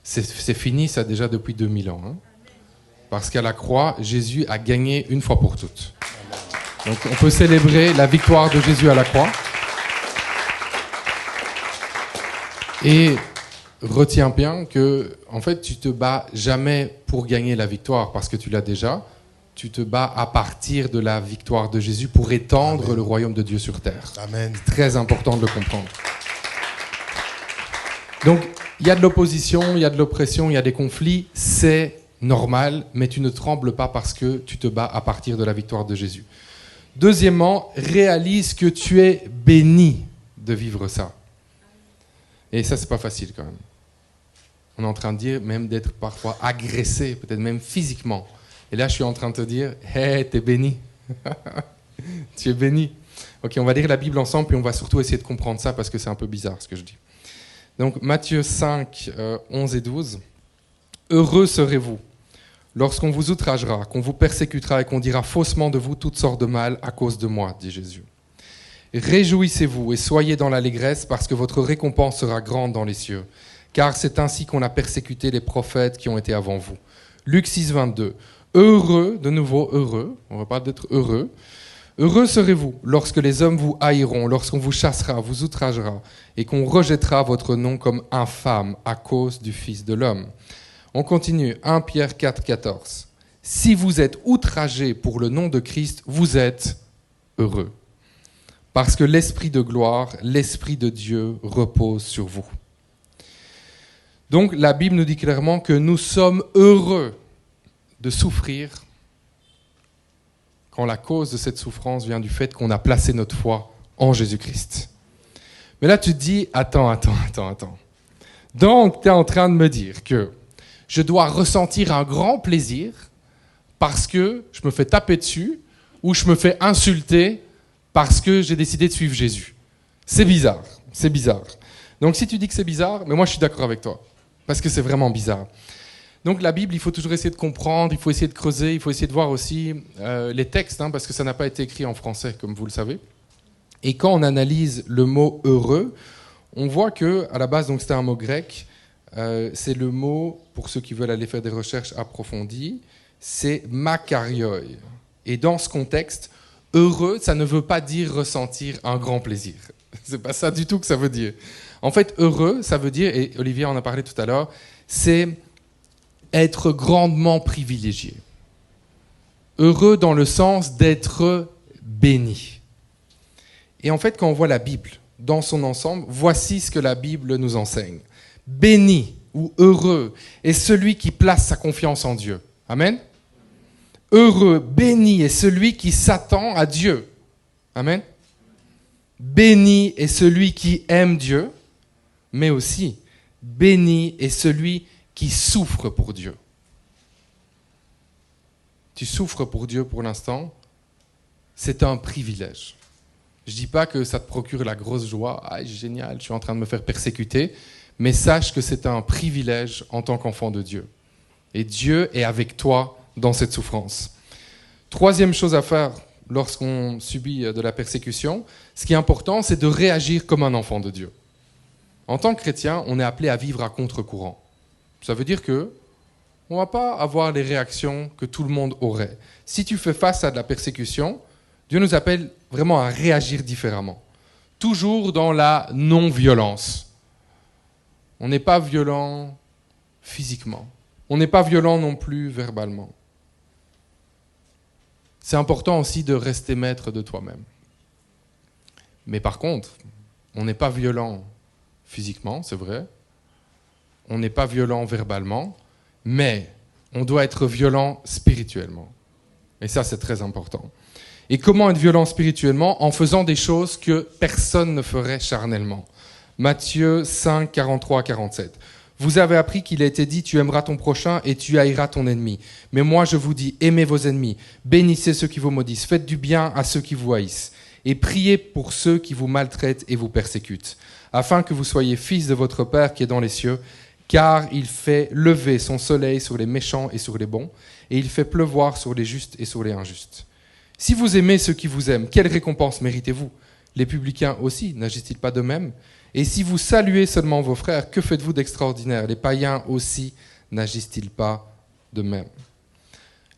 C'est fini, ça déjà depuis 2000 ans. Hein. Parce qu'à la croix, Jésus a gagné une fois pour toutes. Donc on peut célébrer la victoire de Jésus à la croix. Et retiens bien que, en fait, tu te bats jamais pour gagner la victoire parce que tu l'as déjà. Tu te bats à partir de la victoire de Jésus pour étendre Amen. Le royaume de Dieu sur terre. Amen. C'est très important de le comprendre. Donc, il y a de l'opposition, il y a de l'oppression, il y a des conflits, c'est normal, mais tu ne trembles pas parce que tu te bats à partir de la victoire de Jésus. Deuxièmement, réalise que tu es béni de vivre ça. Et ça, c'est pas facile quand même. On est en train de dire même d'être parfois agressé, peut-être même physiquement. Et là, je suis en train de te dire, hey, t'es béni. Tu es béni. Ok, on va lire la Bible ensemble, puis on va surtout essayer de comprendre ça parce que c'est un peu bizarre ce que je dis. Donc, Matthieu 5, 11 et 12. Heureux serez-vous lorsqu'on vous outragera, qu'on vous persécutera et qu'on dira faussement de vous toutes sortes de mal à cause de moi, dit Jésus. Réjouissez-vous et soyez dans l'allégresse parce que votre récompense sera grande dans les cieux. Car c'est ainsi qu'on a persécuté les prophètes qui ont été avant vous. Luc 6, 22. Heureux, de nouveau heureux, on va pas d'être heureux. Heureux serez-vous lorsque les hommes vous haïront, lorsqu'on vous chassera, vous outragera et qu'on rejettera votre nom comme infâme à cause du Fils de l'homme. On continue, 1 Pierre 4, 14. Si vous êtes outragés pour le nom de Christ, vous êtes heureux. Parce que l'Esprit de gloire, l'Esprit de Dieu repose sur vous. Donc la Bible nous dit clairement que nous sommes heureux de souffrir quand la cause de cette souffrance vient du fait qu'on a placé notre foi en Jésus-Christ. Mais là tu te dis, attends. Donc tu es en train de me dire que je dois ressentir un grand plaisir parce que je me fais taper dessus ou je me fais insulter parce que j'ai décidé de suivre Jésus. C'est bizarre. Donc si tu dis que c'est bizarre, mais moi je suis d'accord avec toi, parce que c'est vraiment bizarre. Donc la Bible, il faut toujours essayer de comprendre, il faut essayer de creuser, il faut essayer de voir aussi les textes, parce que ça n'a pas été écrit en français, comme vous le savez. Et quand on analyse le mot heureux, on voit que à la base, donc c'était un mot grec. C'est le mot, pour ceux qui veulent aller faire des recherches approfondies, c'est makarioi. Et dans ce contexte, heureux, ça ne veut pas dire ressentir un grand plaisir. C'est pas ça du tout que ça veut dire. En fait, heureux, ça veut dire, et Olivier en a parlé tout à l'heure, c'est être grandement privilégié. Heureux dans le sens d'être béni. Et en fait, quand on voit la Bible dans son ensemble, voici ce que la Bible nous enseigne. Béni ou heureux est celui qui place sa confiance en Dieu. Amen. Heureux, béni est celui qui s'attend à Dieu. Amen. Béni est celui qui aime Dieu, mais aussi béni est celui qui souffre pour Dieu. Tu souffres pour Dieu pour l'instant, c'est un privilège. Je ne dis pas que ça te procure la grosse joie, ah, génial, je suis en train de me faire persécuter, mais sache que c'est un privilège en tant qu'enfant de Dieu. Et Dieu est avec toi dans cette souffrance. Troisième chose à faire lorsqu'on subit de la persécution, ce qui est important, c'est de réagir comme un enfant de Dieu. En tant que chrétien, on est appelé à vivre à contre-courant. Ça veut dire que on ne va pas avoir les réactions que tout le monde aurait. Si tu fais face à de la persécution, Dieu nous appelle vraiment à réagir différemment. Toujours dans la non-violence. On n'est pas violent physiquement. On n'est pas violent non plus verbalement. C'est important aussi de rester maître de toi-même. Mais par contre, on n'est pas violent physiquement, c'est vrai. On n'est pas violent verbalement, mais on doit être violent spirituellement. Et ça, c'est très important. Et comment être violent spirituellement? En faisant des choses que personne ne ferait charnellement. Matthieu 5, 43 à 47. Vous avez appris qu'il a été dit, tu aimeras ton prochain et tu haïras ton ennemi. Mais moi, je vous dis, aimez vos ennemis, bénissez ceux qui vous maudissent, faites du bien à ceux qui vous haïssent, et priez pour ceux qui vous maltraitent et vous persécutent, afin que vous soyez fils de votre Père qui est dans les cieux, car il fait lever son soleil sur les méchants et sur les bons, et il fait pleuvoir sur les justes et sur les injustes. Si vous aimez ceux qui vous aiment, quelle récompense méritez-vous? Les publicains aussi, n'agissent-ils pas de même? Et si vous saluez seulement vos frères, que faites-vous d'extraordinaire? Les païens aussi, n'agissent-ils pas de même?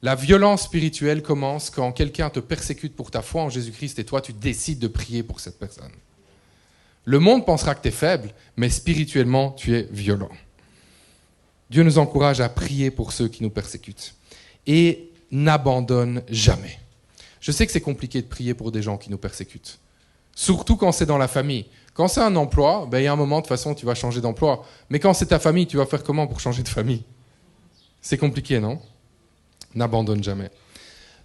La violence spirituelle commence quand quelqu'un te persécute pour ta foi en Jésus-Christ et toi, tu décides de prier pour cette personne. Le monde pensera que tu es faible, mais spirituellement, tu es violent. Dieu nous encourage à prier pour ceux qui nous persécutent. Et n'abandonne jamais. Je sais que c'est compliqué de prier pour des gens qui nous persécutent. Surtout quand c'est dans la famille. Quand c'est un emploi, il y a un moment, de toute façon, tu vas changer d'emploi. Mais quand c'est ta famille, tu vas faire comment pour changer de famille? C'est compliqué, non? N'abandonne jamais.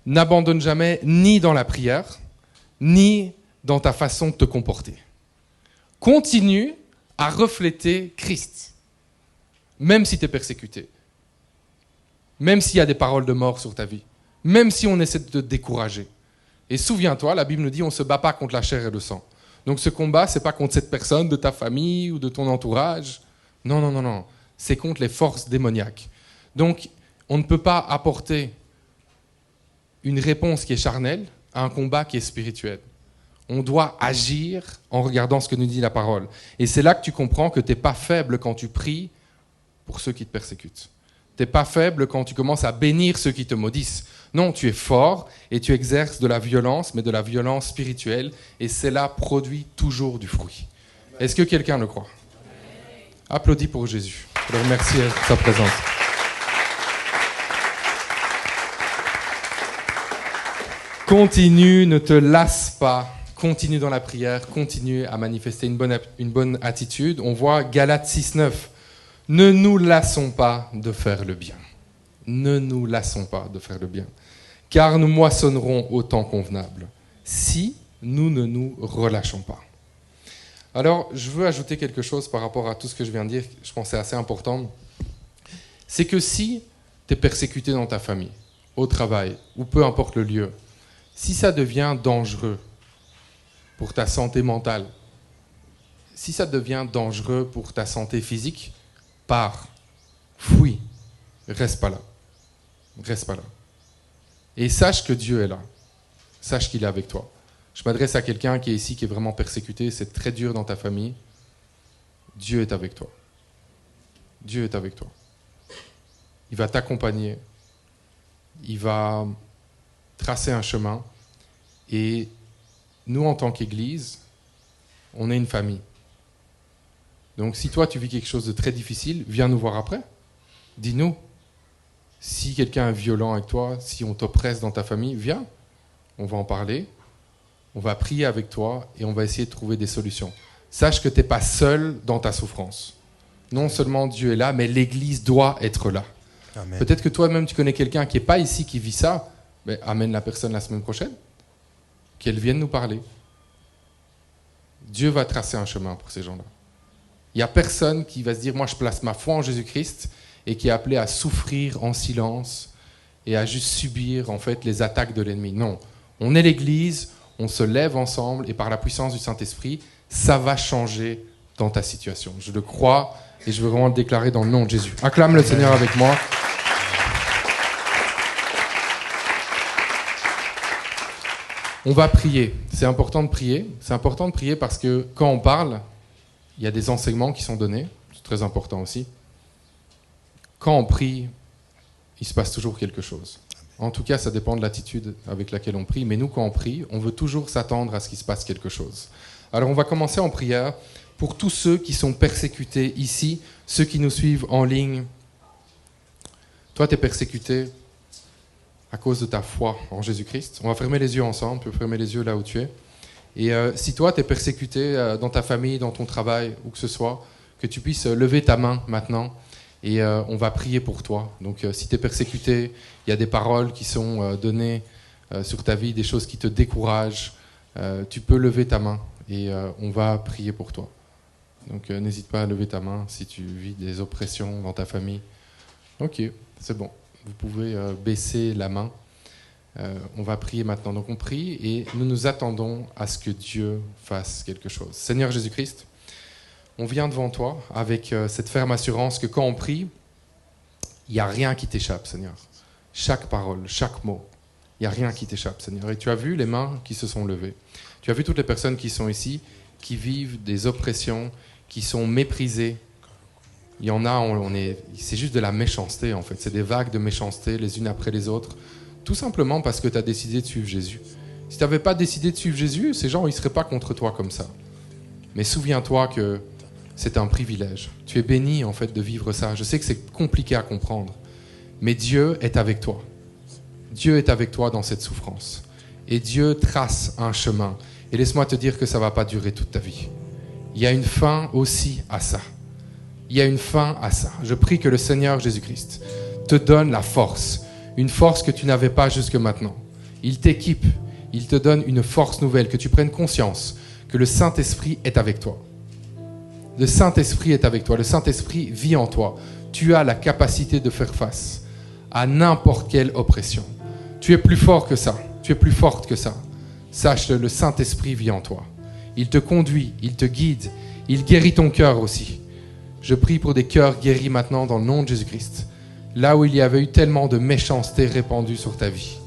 N'abandonne jamais ni dans la prière, ni dans ta façon de te comporter. Continue à refléter Christ, même si tu es persécuté, même s'il y a des paroles de mort sur ta vie, même si on essaie de te décourager. Et souviens-toi, la Bible nous dit on ne se bat pas contre la chair et le sang. Donc ce combat, ce n'est pas contre cette personne de ta famille ou de ton entourage. Non, non, non, non. C'est contre les forces démoniaques. Donc on ne peut pas apporter une réponse qui est charnelle à un combat qui est spirituel. On doit agir en regardant ce que nous dit la parole. Et c'est là que tu comprends que tu n'es pas faible quand tu pries pour ceux qui te persécutent. Tu n'es pas faible quand tu commences à bénir ceux qui te maudissent. Non, tu es fort et tu exerces de la violence, mais de la violence spirituelle, et cela produit toujours du fruit. Est-ce que quelqu'un le croit? Applaudis pour Jésus. Je le remercie de sa présence. Continue, ne te lasse pas. Continue dans la prière, continue à manifester une bonne attitude. On voit Galates 6,9. Ne nous lassons pas de faire le bien. Ne nous lassons pas de faire le bien. Car nous moissonnerons au temps convenable, si nous ne nous relâchons pas. Alors, je veux ajouter quelque chose par rapport à tout ce que je viens de dire, je pense que c'est assez important. C'est que si tu es persécuté dans ta famille, au travail, ou peu importe le lieu, si ça devient dangereux pour ta santé mentale, si ça devient dangereux pour ta santé physique, pars, fuis, reste pas là. Reste pas là. Et sache que Dieu est là. Sache qu'il est avec toi. Je m'adresse à quelqu'un qui est ici, qui est vraiment persécuté, c'est très dur dans ta famille. Dieu est avec toi. Dieu est avec toi. Il va t'accompagner. Il va tracer un chemin. Et nous, en tant qu'Église, on est une famille. Donc si toi, tu vis quelque chose de très difficile, viens nous voir après. Dis-nous. Si quelqu'un est violent avec toi, si on t'oppresse dans ta famille, viens. On va en parler. On va prier avec toi et on va essayer de trouver des solutions. Sache que tu n'es pas seul dans ta souffrance. Non seulement Dieu est là, mais l'Église doit être là. Amen. Peut-être que toi-même, tu connais quelqu'un qui n'est pas ici, qui vit ça. Mais amène la personne la semaine prochaine. Qu'elle vienne nous parler. Dieu va tracer un chemin pour ces gens-là. Il n'y a personne qui va se dire, moi je place ma foi en Jésus-Christ et qui est appelé à souffrir en silence et à juste subir en fait les attaques de l'ennemi. Non, on est l'Église, on se lève ensemble et par la puissance du Saint-Esprit, ça va changer dans ta situation. Je le crois et je veux vraiment le déclarer dans le nom de Jésus. Acclame le Seigneur avec moi. On va prier. C'est important de prier. C'est important de prier parce que quand on parle, il y a des enseignements qui sont donnés. C'est très important aussi. Quand on prie, il se passe toujours quelque chose. En tout cas, ça dépend de l'attitude avec laquelle on prie. Mais nous, quand on prie, on veut toujours s'attendre à ce qu'il se passe quelque chose. Alors, on va commencer en prière pour tous ceux qui sont persécutés ici, ceux qui nous suivent en ligne. Toi, tu es persécuté à cause de ta foi en Jésus-Christ. On va fermer les yeux ensemble. Tu peux fermer les yeux là où tu es. Et si toi, tu es persécuté dans ta famille, dans ton travail, où que ce soit, que tu puisses lever ta main maintenant et on va prier pour toi. Donc si tu es persécuté, il y a des paroles qui sont données sur ta vie, des choses qui te découragent, tu peux lever ta main et on va prier pour toi. Donc n'hésite pas à lever ta main si tu vis des oppressions dans ta famille. Ok, c'est bon. Vous pouvez baisser la main. On va prier maintenant. Donc on prie et nous nous attendons à ce que Dieu fasse quelque chose. Seigneur Jésus-Christ, on vient devant toi avec cette ferme assurance que quand on prie, il n'y a rien qui t'échappe, Seigneur. Chaque parole, chaque mot, il n'y a rien qui t'échappe, Seigneur. Et tu as vu les mains qui se sont levées. Tu as vu toutes les personnes qui sont ici, qui vivent des oppressions, qui sont méprisées. Il y en a, c'est juste de la méchanceté en fait. C'est des vagues de méchanceté les unes après les autres. Tout simplement parce que tu as décidé de suivre Jésus. Si tu n'avais pas décidé de suivre Jésus, ces gens, ils ne seraient pas contre toi comme ça. Mais souviens-toi que c'est un privilège. Tu es béni, en fait, de vivre ça. Je sais que c'est compliqué à comprendre. Mais Dieu est avec toi. Dieu est avec toi dans cette souffrance. Et Dieu trace un chemin. Et laisse-moi te dire que ça ne va pas durer toute ta vie. Il y a une fin aussi à ça. Il y a une fin à ça. Je prie que le Seigneur Jésus-Christ te donne la force. Une force que tu n'avais pas jusque maintenant. Il t'équipe, il te donne une force nouvelle, que tu prennes conscience que le Saint-Esprit est avec toi. Le Saint-Esprit est avec toi, le Saint-Esprit vit en toi. Tu as la capacité de faire face à n'importe quelle oppression. Tu es plus fort que ça, tu es plus forte que ça. Sache-le, le Saint-Esprit vit en toi. Il te conduit, il te guide, il guérit ton cœur aussi. Je prie pour des cœurs guéris maintenant dans le nom de Jésus-Christ. Là où il y avait eu tellement de méchanceté répandue sur ta vie.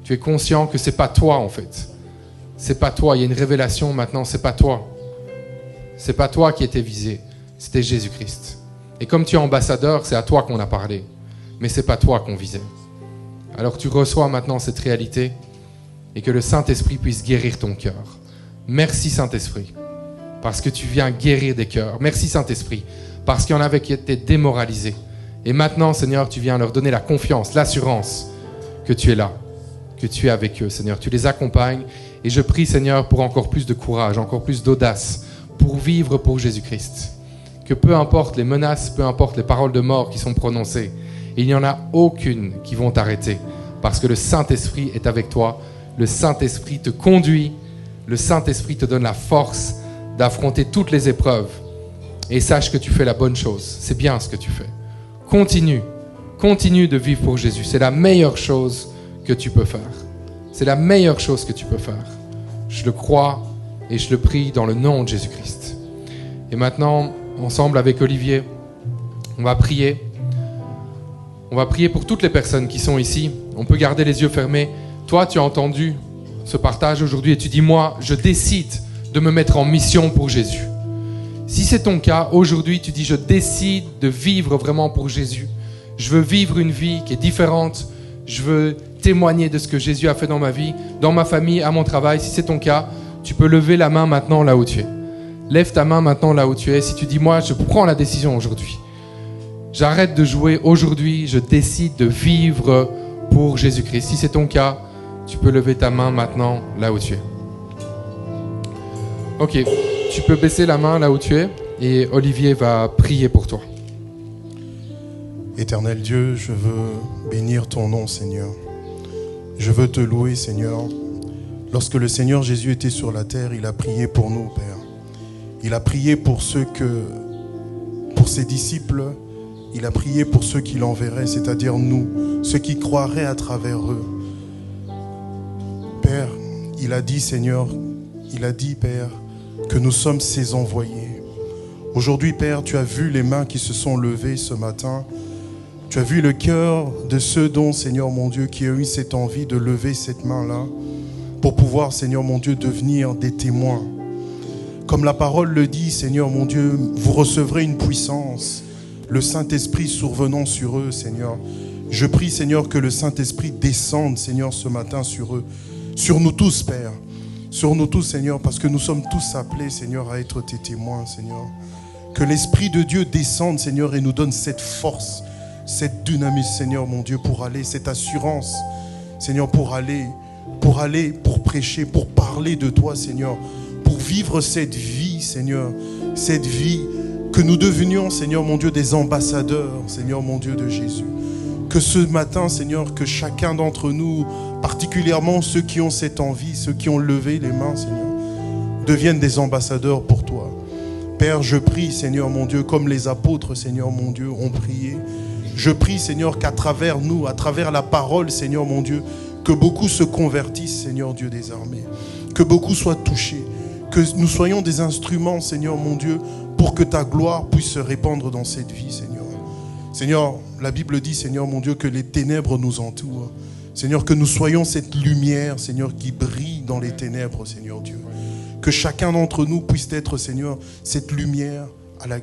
Tu es conscient que c'est pas toi en fait. C'est pas toi, il y a une révélation maintenant, c'est pas toi. C'est pas toi qui étais visé, c'était Jésus-Christ. Et comme tu es ambassadeur, c'est à toi qu'on a parlé. Mais c'est pas toi qu'on visait. Alors tu reçois maintenant cette réalité et que le Saint-Esprit puisse guérir ton cœur. Merci Saint-Esprit, parce que tu viens guérir des cœurs. Merci Saint-Esprit, parce qu'il y en avait qui étaient démoralisés. Et maintenant, Seigneur, tu viens leur donner la confiance, l'assurance que tu es là, que tu es avec eux, Seigneur. Tu les accompagnes et je prie, Seigneur, pour encore plus de courage, encore plus d'audace, pour vivre pour Jésus-Christ. Que peu importe les menaces, peu importe les paroles de mort qui sont prononcées, il n'y en a aucune qui vont t'arrêter parce que le Saint-Esprit est avec toi, le Saint-Esprit te conduit, le Saint-Esprit te donne la force d'affronter toutes les épreuves. Et sache que tu fais la bonne chose, c'est bien ce que tu fais. Continue de vivre pour Jésus. C'est la meilleure chose que tu peux faire. C'est la meilleure chose que tu peux faire. Je le crois et je le prie dans le nom de Jésus-Christ. Et maintenant, ensemble avec Olivier, on va prier. On va prier pour toutes les personnes qui sont ici. On peut garder les yeux fermés. Toi, tu as entendu ce partage aujourd'hui et tu dis, moi, je décide de me mettre en mission pour Jésus. Si c'est ton cas, aujourd'hui, tu dis, je décide de vivre vraiment pour Jésus. Je veux vivre une vie qui est différente. Je veux témoigner de ce que Jésus a fait dans ma vie, dans ma famille, à mon travail. Si c'est ton cas, tu peux lever la main maintenant là où tu es. Lève ta main maintenant là où tu es. Si tu dis, moi, je prends la décision aujourd'hui. J'arrête de jouer aujourd'hui. Je décide de vivre pour Jésus-Christ. Si c'est ton cas, tu peux lever ta main maintenant là où tu es. Ok, tu peux baisser la main là où tu es et Olivier va prier pour toi. Éternel Dieu, je veux bénir ton nom, Seigneur. Je veux te louer, Seigneur. Lorsque le Seigneur Jésus était sur la terre, il a prié pour nous, Père. Il a prié pour pour ses disciples, il a prié pour ceux qu'il enverrait, c'est-à-dire nous, ceux qui croiraient à travers eux. Père, il a dit, Seigneur, il a dit, Père, que nous sommes ses envoyés. Aujourd'hui, Père, tu as vu les mains qui se sont levées ce matin. Tu as vu le cœur de ceux dont, Seigneur mon Dieu, qui ont eu cette envie de lever cette main-là pour pouvoir, Seigneur mon Dieu, devenir des témoins. Comme la parole le dit, Seigneur mon Dieu, vous recevrez une puissance, le Saint-Esprit survenant sur eux, Seigneur. Je prie, Seigneur, que le Saint-Esprit descende, Seigneur, ce matin sur eux, sur nous tous, Père. Sur nous tous, Seigneur, parce que nous sommes tous appelés, Seigneur, à être tes témoins, Seigneur. Que l'Esprit de Dieu descende, Seigneur, et nous donne cette force, cette dynamisme, Seigneur, mon Dieu, pour aller, cette assurance, Seigneur, pour prêcher, pour parler de toi, Seigneur, pour vivre cette vie, Seigneur, cette vie, que nous devenions, Seigneur, mon Dieu, des ambassadeurs, Seigneur, mon Dieu, de Jésus. Que ce matin, Seigneur, que chacun d'entre nous, particulièrement ceux qui ont cette envie, ceux qui ont levé les mains, Seigneur, deviennent des ambassadeurs pour toi. Père, je prie, Seigneur, mon Dieu, comme les apôtres, Seigneur, mon Dieu, ont prié. Je prie, Seigneur, qu'à travers nous, à travers la parole, Seigneur, mon Dieu, que beaucoup se convertissent, Seigneur, Dieu des armées. Que beaucoup soient touchés. Que nous soyons des instruments, Seigneur, mon Dieu, pour que ta gloire puisse se répandre dans cette vie, Seigneur. Seigneur, la Bible dit, Seigneur, mon Dieu, que les ténèbres nous entourent. Seigneur, que nous soyons cette lumière, Seigneur, qui brille dans les ténèbres, Seigneur Dieu. Que chacun d'entre nous puisse être, Seigneur, cette lumière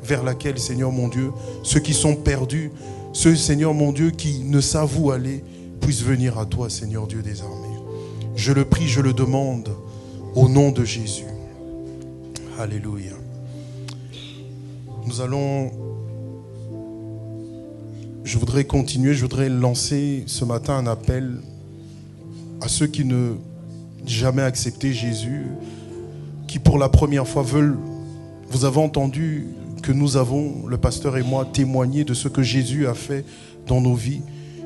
vers laquelle, Seigneur, mon Dieu, ceux qui sont perdus, ceux, Seigneur, mon Dieu, qui ne savent où aller, puissent venir à toi, Seigneur Dieu des armées. Je le prie, je le demande, au nom de Jésus. Alléluia. Je voudrais continuer, je voudrais lancer ce matin un appel à ceux qui n'ont jamais accepté Jésus, qui pour la première fois veulent. Vous avez entendu que nous avons, le pasteur et moi, témoigné de ce que Jésus a fait dans nos vies.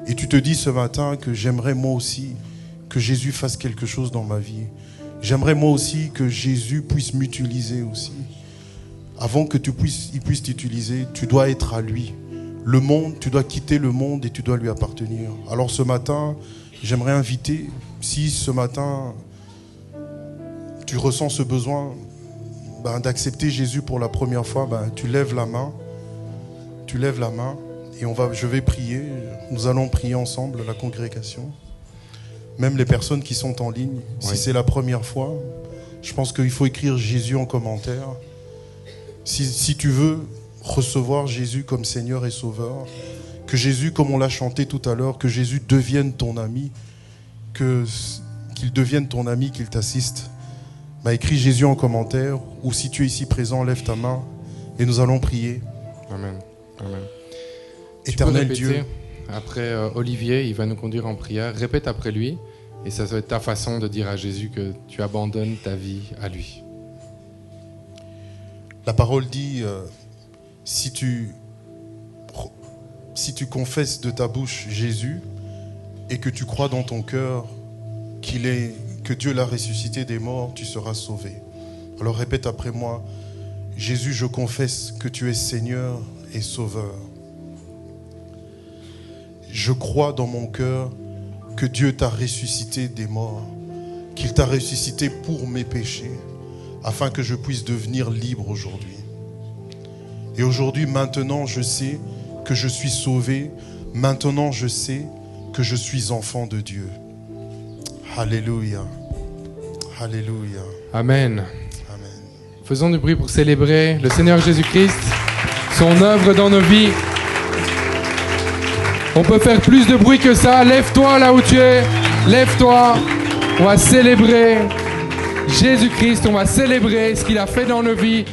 Et tu te dis ce matin que j'aimerais moi aussi que Jésus fasse quelque chose dans ma vie. J'aimerais moi aussi que Jésus puisse m'utiliser aussi. Avant que il puisse t'utiliser, tu dois être à lui. Le monde, tu dois quitter le monde et tu dois lui appartenir. Alors ce matin, j'aimerais inviter, si ce matin tu ressens ce besoin d'accepter Jésus pour la première fois, tu lèves la main. Tu lèves la main et je vais prier. Nous allons prier ensemble, la congrégation. Même les personnes qui sont en ligne, si c'est la première fois, je pense qu'il faut écrire Jésus en commentaire. Si tu veux recevoir Jésus comme Seigneur et Sauveur, que Jésus, comme on l'a chanté tout à l'heure, que Jésus devienne ton ami, qu'il devienne ton ami, qu'il t'assiste, écris Jésus en commentaire, ou si tu es ici présent, lève ta main et nous allons prier. Amen. Amen. Éternel Dieu. Après Olivier, il va nous conduire en prière. Répète après lui, et ça va être ta façon de dire à Jésus que tu abandonnes ta vie à lui. La parole dit, si tu confesses de ta bouche Jésus et que tu crois dans ton cœur que Dieu l'a ressuscité des morts, tu seras sauvé. Alors répète après moi, Jésus, je confesse que tu es Seigneur et Sauveur. Je crois dans mon cœur que Dieu t'a ressuscité des morts, qu'il t'a ressuscité pour mes péchés, afin que je puisse devenir libre aujourd'hui. Et aujourd'hui, maintenant, je sais que je suis sauvé. Maintenant, je sais que je suis enfant de Dieu. Alléluia. Alléluia. Amen. Amen. Faisons du bruit pour célébrer le Seigneur Jésus-Christ, son œuvre dans nos vies. On peut faire plus de bruit que ça. Lève-toi là où tu es. Lève-toi. On va célébrer Jésus-Christ. On va célébrer ce qu'il a fait dans nos vies.